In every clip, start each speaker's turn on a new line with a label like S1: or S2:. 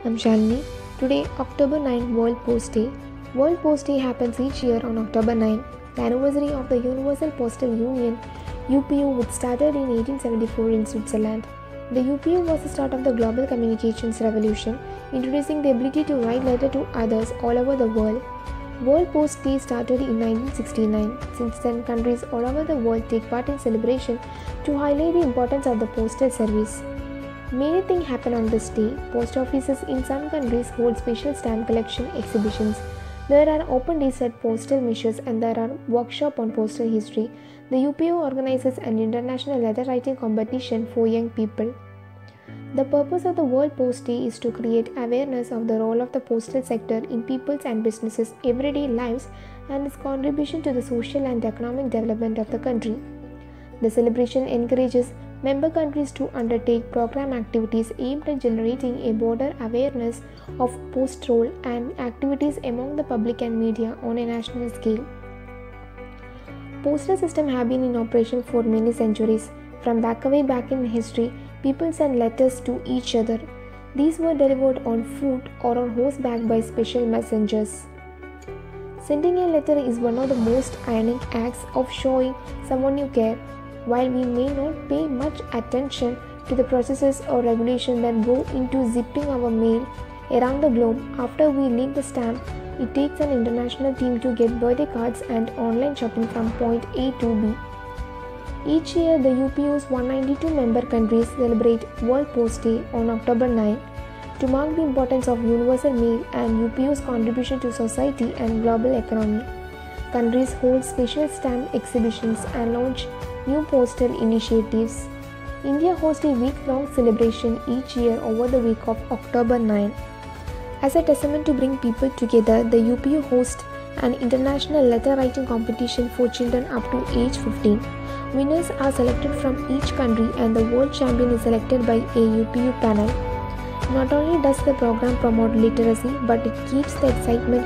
S1: I'm Shalini. Today, October 9, World Post Day. World Post Day happens each year on October 9, the anniversary of the Universal Postal Union (UPU), which started in 1874 in Switzerland. The UPU was the start of the global communications revolution, introducing the ability to write letters to others all over the world. World Post Day started in 1969. Since then, countries all over the world take part in celebration to highlight the importance of the postal service. Many things happen on this day. Post offices in some countries hold special stamp collection exhibitions. There are open days at postal missions and there are workshops on postal history. The UPO organizes an international letter writing competition for young people. The purpose of the World Post Day is to create awareness of the role of the postal sector in people's and businesses' everyday lives and its contribution to the social and economic development of the country. The celebration encourages member countries to undertake program activities aimed at generating a broader awareness of post role and activities among the public and media on a national scale. Postal systems have been in operation for many centuries. From back in history, people sent letters to each other. These were delivered on foot or on horseback by special messengers. Sending a letter is one of the most ironic acts of showing someone you care. While we may not pay much attention to the processes or regulations that go into zipping our mail around the globe, after we leave the stamp, it takes an international team to get birthday cards and online shopping from point A to B. Each year, the UPO's 192 member countries celebrate World Post Day on October 9 to mark the importance of universal mail and UPO's contribution to society and global economy. Countries hold special stamp exhibitions and launch new postal initiatives. India hosts a week-long celebration each year over the week of October 9. As a testament to bring people together, the UPO hosts an international letter writing competition for children up to age 15. Winners are selected from each country and the world champion is selected by a UPU panel. Not only does the program promote literacy, but it keeps the excitement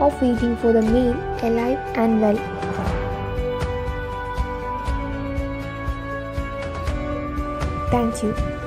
S1: of waiting for the mail alive and well. Thank you.